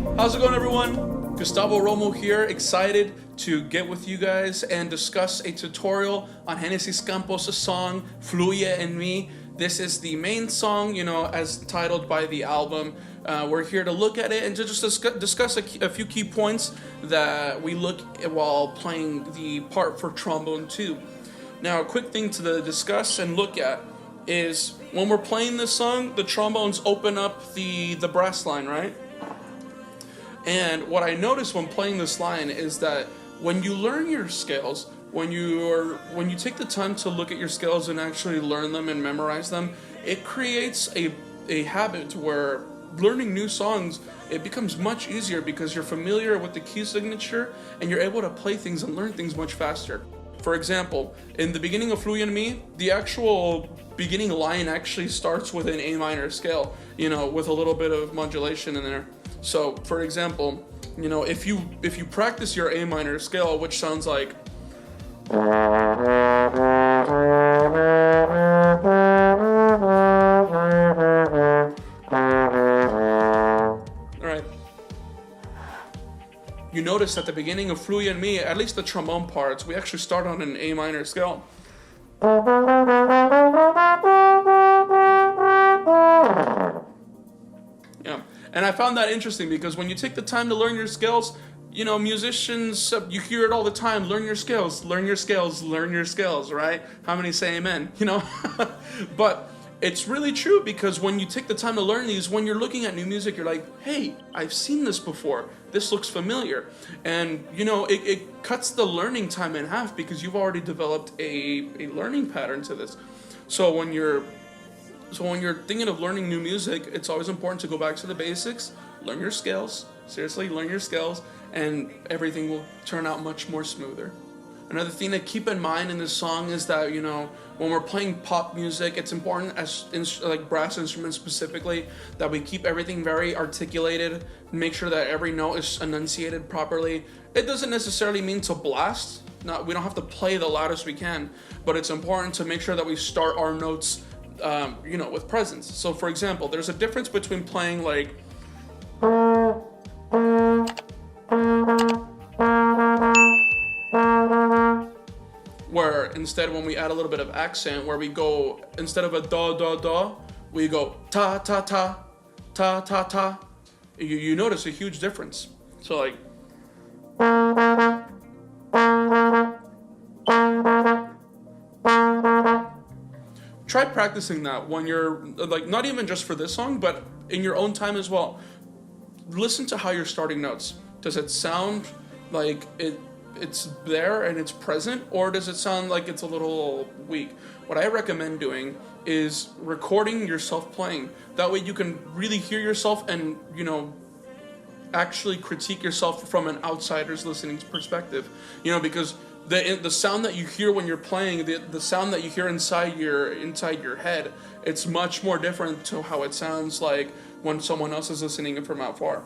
How's it going, everyone? Gustavo Romo here, excited to get with you guys and discuss a tutorial on GenesisCampos' song Fluye en mí. This is the main song, as titled by the album. We're here to look at it and to just discuss a few key points that we look at while playing the part for trombone 2. Now, a quick thing to discuss and look at is when we're playing this song, the trombones open up the brass line, right? And what I noticed when playing this line is that when you learn your scales, when you take the time to look at your scales and actually learn them and memorize them, it creates a habit where learning new songs, it becomes much easier because you're familiar with the key signature and you're able to play things and learn things much faster. For example, in the beginning of Fluye en mí, the actual beginning line actually starts with an A minor scale, with a little bit of modulation in there. So, for example, if you practice your A minor scale, which sounds like, alright, you notice at the beginning of Fluye en mí, at least the trombone parts, we actually start on an A minor scale. Yeah, and I found that interesting because when you take the time to learn your scales, musicians, you hear it all the time, learn your scales, learn your scales, learn your scales, right? How many say amen, But it's really true because when you take the time to learn these, when you're looking at new music, you're like, hey, I've seen this before. This looks familiar. And, it cuts the learning time in half because you've already developed a learning pattern to this. So when you're thinking of learning new music, it's always important to go back to the basics, learn your scales, seriously, learn your scales, and everything will turn out much more smoother. Another thing to keep in mind in this song is that, when we're playing pop music, it's important, like brass instruments specifically, that we keep everything very articulated, make sure that every note is enunciated properly. It doesn't necessarily mean to blast. We don't have to play the loudest we can, but it's important to make sure that we start our notes with presence. So for example, there's a difference between playing like where instead when we add a little bit of accent, where we go, instead of a da da da, we go ta ta ta ta ta ta. You notice a huge difference. So like try practicing that when you're like, not even just for this song, but in your own time as well. Listen to how you're starting notes. Does it sound like it's there and it's present, or does it sound like it's a little weak? What I recommend doing is recording yourself playing. That way you can really hear yourself and, actually critique yourself from an outsider's listening perspective. Because the sound that you hear when you're playing, the sound that you hear inside your head, it's much more different to how it sounds like when someone else is listening from out far.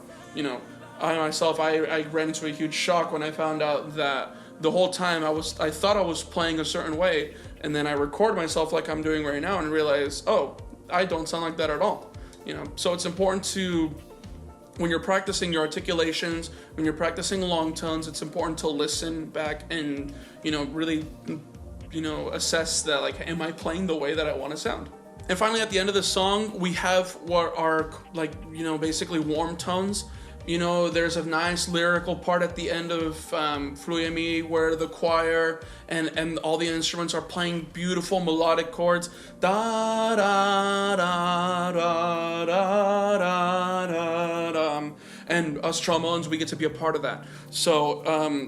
I myself, I ran into a huge shock when I found out that the whole time I thought I was playing a certain way, and then I record myself like I'm doing right now and realize, oh, I don't sound like that at all. So it's important to, when you're practicing your articulations, when you're practicing long tones, it's important to listen back and, really, assess that, like, am I playing the way that I want to sound? And finally, at the end of the song, we have what are, basically warm tones. There's a nice lyrical part at the end of Fluye en mí where the choir and all the instruments are playing beautiful melodic chords. Da da da da da da da. And us trombones, we get to be a part of that. So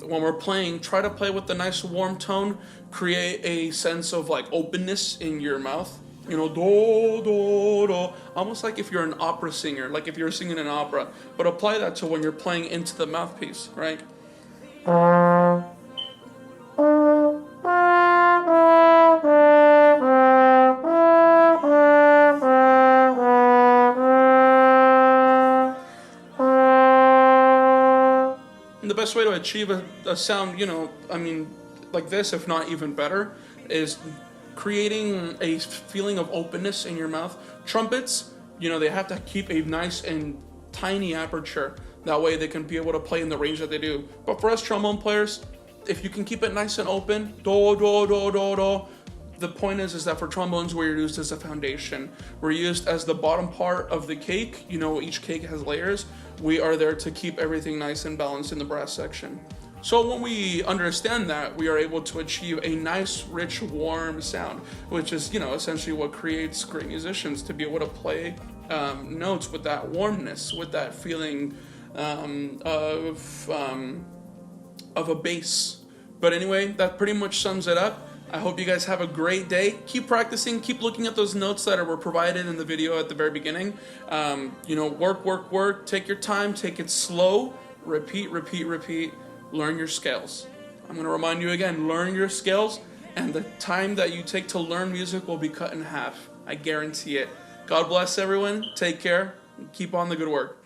when we're playing, try to play with the nice warm tone. Create a sense of like openness in your mouth. Do, do, do. Almost like if you're an opera singer, like if you're singing an opera. But apply that to when you're playing into the mouthpiece, right? And the best way to achieve a sound, like this, if not even better, is creating a feeling of openness in your mouth. Trumpets, they have to keep a nice and tiny aperture. That way they can be able to play in the range that they do. But for us trombone players, if you can keep it nice and open, do, do, do, do, do. The point is that for trombones, we're used as a foundation. We're used as the bottom part of the cake. You know, each cake has layers. We are there to keep everything nice and balanced in the brass section. So when we understand that, we are able to achieve a nice, rich, warm sound, which is, you know, essentially what creates great musicians, to be able to play notes with that warmness, with that feeling of a bass. But anyway, that pretty much sums it up. I hope you guys have a great day. Keep practicing, keep looking at those notes that were provided in the video at the very beginning. You know, work, take your time, take it slow, repeat, learn your scales. I'm gonna remind you again, learn your scales, and the time that you take to learn music will be cut in half. I guarantee it. God bless everyone, take care, keep on the good work.